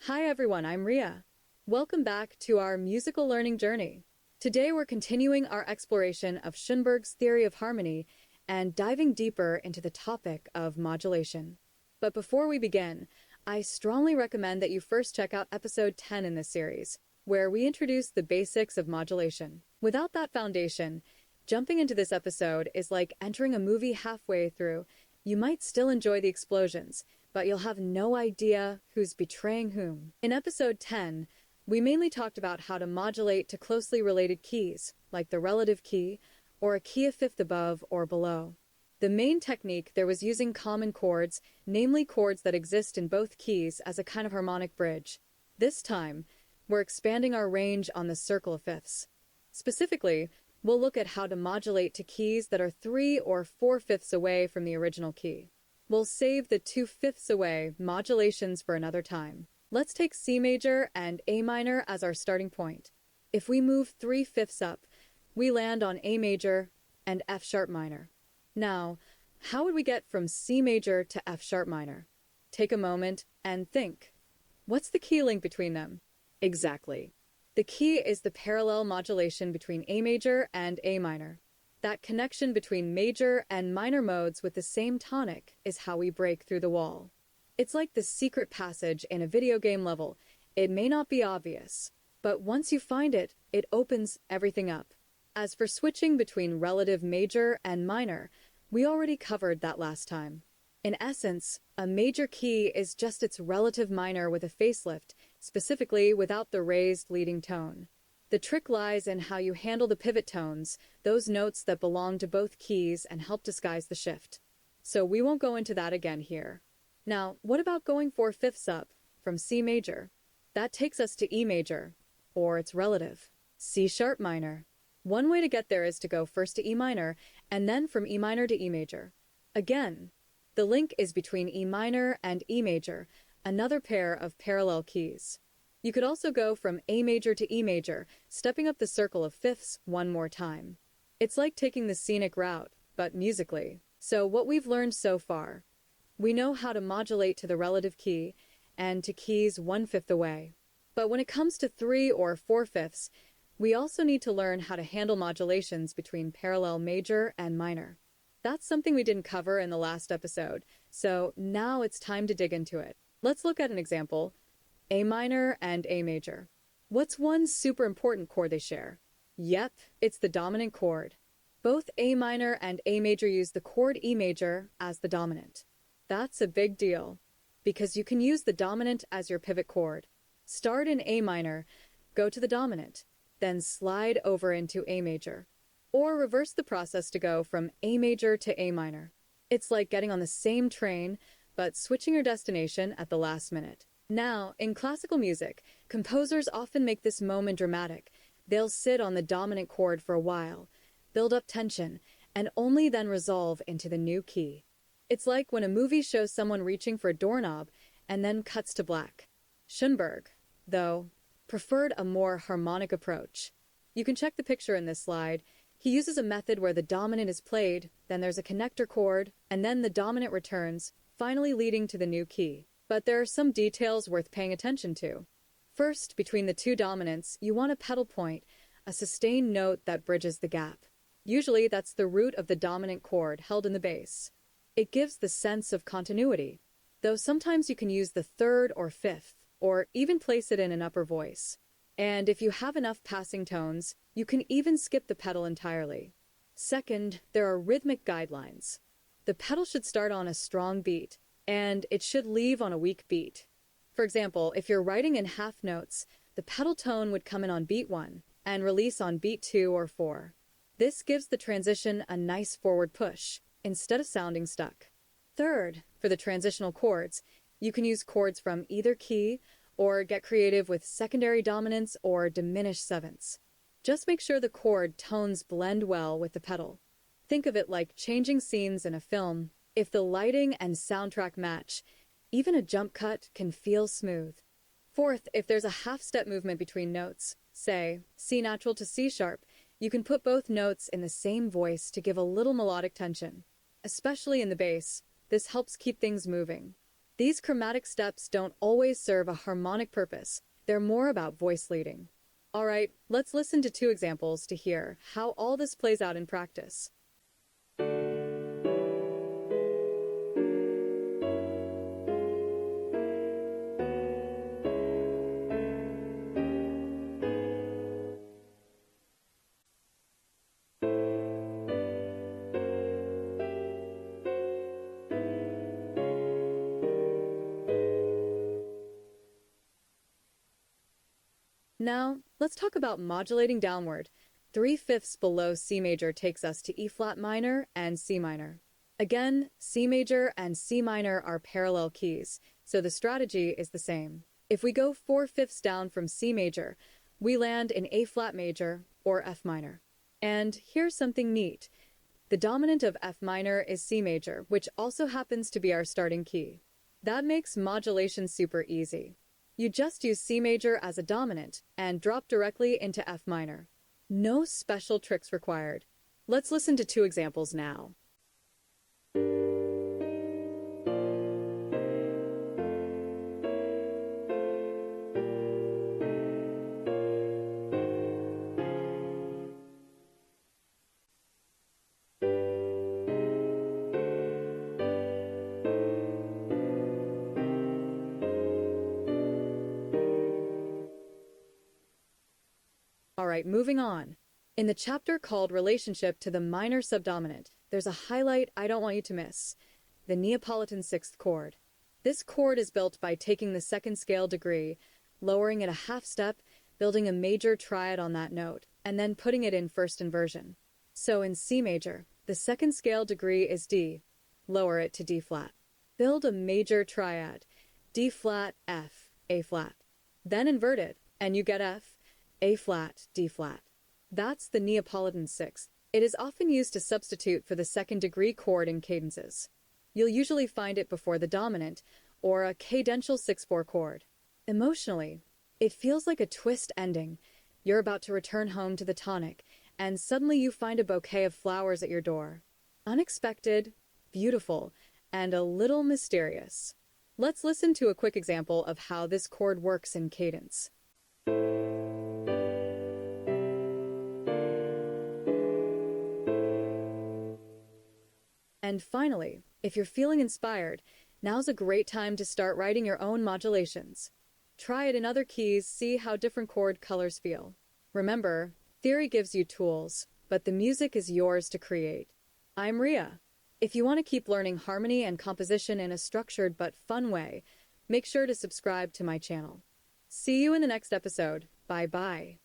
Hi everyone, I'm Ria. Welcome back to our musical learning journey. Today we're continuing our exploration of Schoenberg's theory of harmony and diving deeper into the topic of modulation. But before we begin, I strongly recommend that you first check out episode 10 in this series, where we introduce the basics of modulation. Without that foundation, jumping into this episode is like entering a movie halfway through. You might still enjoy the explosions, but you'll have no idea who's betraying whom. In episode 10, we mainly talked about how to modulate to closely related keys, like the relative key, or a key a fifth above or below. The main technique there was using common chords, namely chords that exist in both keys as a kind of harmonic bridge. This time, we're expanding our range on the circle of fifths. Specifically, we'll look at how to modulate to keys that are 3 or 4 fifths away from the original key. We'll save the 2 fifths away modulations for another time. Let's take C major and A minor as our starting point. If we move 3 fifths up, we land on A major and F sharp minor. Now, how would we get from C major to F sharp minor? Take a moment and think. What's the key link between them? Exactly. The key is the parallel modulation between A major and A minor. That connection between major and minor modes with the same tonic is how we break through the wall. It's like the secret passage in a video game level. It may not be obvious, but once you find it, it opens everything up. As for switching between relative major and minor, we already covered that last time. In essence, a major key is just its relative minor with a facelift, specifically without the raised leading tone. The trick lies in how you handle the pivot tones, those notes that belong to both keys and help disguise the shift. So we won't go into that again here. Now, what about going 4 fifths up from C major? That takes us to E major, or its relative, C sharp minor. One way to get there is to go first to E minor, and then from E minor to E major. Again, the link is between E minor and E major, another pair of parallel keys. You could also go from A major to E major, stepping up the circle of fifths one more time. It's like taking the scenic route, but musically. So what we've learned so far. We know how to modulate to the relative key and to keys 1 fifth away. But when it comes to 3 or 4 fifths, we also need to learn how to handle modulations between parallel major and minor. That's something we didn't cover in the last episode, so now it's time to dig into it. Let's look at an example. A minor and A major. What's one super important chord they share? Yep, it's the dominant chord. Both A minor and A major use the chord E major as the dominant. That's a big deal, because you can use the dominant as your pivot chord. Start in A minor, go to the dominant, then slide over into A major. Or reverse the process to go from A major to A minor. It's like getting on the same train, but switching your destination at the last minute. Now, in classical music, composers often make this moment dramatic. They'll sit on the dominant chord for a while, build up tension, and only then resolve into the new key. It's like when a movie shows someone reaching for a doorknob and then cuts to black. Schoenberg, though, preferred a more harmonic approach. You can check the picture in this slide. He uses a method where the dominant is played, then there's a connector chord, and then the dominant returns, finally leading to the new key. But there are some details worth paying attention to. First, between the two dominants, you want a pedal point, a sustained note that bridges the gap. Usually that's the root of the dominant chord held in the bass. It gives the sense of continuity, though sometimes you can use the third or fifth, or even place it in an upper voice. And if you have enough passing tones, you can even skip the pedal entirely. Second, there are rhythmic guidelines. The pedal should start on a strong beat, and it should leave on a weak beat. For example, if you're writing in half notes, the pedal tone would come in on beat 1 and release on beat 2 or 4. This gives the transition a nice forward push, instead of sounding stuck. Third, for the transitional chords, you can use chords from either key or get creative with secondary dominants or diminished sevenths. Just make sure the chord tones blend well with the pedal. Think of it like changing scenes in a film. If the lighting and soundtrack match, even a jump cut can feel smooth. Fourth, if there's a half-step movement between notes, say C natural to C sharp, you can put both notes in the same voice to give a little melodic tension. Especially in the bass, this helps keep things moving. These chromatic steps don't always serve a harmonic purpose. They're more about voice leading. All right, let's listen to two examples to hear how all this plays out in practice. Now, let's talk about modulating downward. 3/5 below C major takes us to E flat minor and C minor. Again, C major and C minor are parallel keys, so the strategy is the same. If we go 4/5 down from C major, we land in A flat major or F minor. And here's something neat. The dominant of F minor is C major, which also happens to be our starting key. That makes modulation super easy. You just use C major as a dominant and drop directly into F minor. No special tricks required. Let's listen to two examples now. All right, moving on. In the chapter called Relationship to the Minor Subdominant, there's a highlight I don't want you to miss: the Neapolitan Sixth chord. This chord is built by taking the second scale degree, lowering it a half step, building a major triad on that note, and then putting it in first inversion. So in C major, the second scale degree is D. Lower it to D flat. Build a major triad: D flat, F, A flat. Then invert it, and you get F, A flat, D flat. That's the Neapolitan Sixth. It is often used to substitute for the second degree chord in cadences. You'll usually find it before the dominant, or a cadential 6/4 chord. Emotionally, it feels like a twist ending. You're about to return home to the tonic, and suddenly you find a bouquet of flowers at your door. Unexpected, beautiful, and a little mysterious. Let's listen to a quick example of how this chord works in cadence. And finally, if you're feeling inspired, now's a great time to start writing your own modulations. Try it in other keys, see how different chord colors feel. Remember, theory gives you tools, but the music is yours to create. I'm Ria. If you want to keep learning harmony and composition in a structured but fun way, make sure to subscribe to my channel. See you in the next episode. Bye-bye.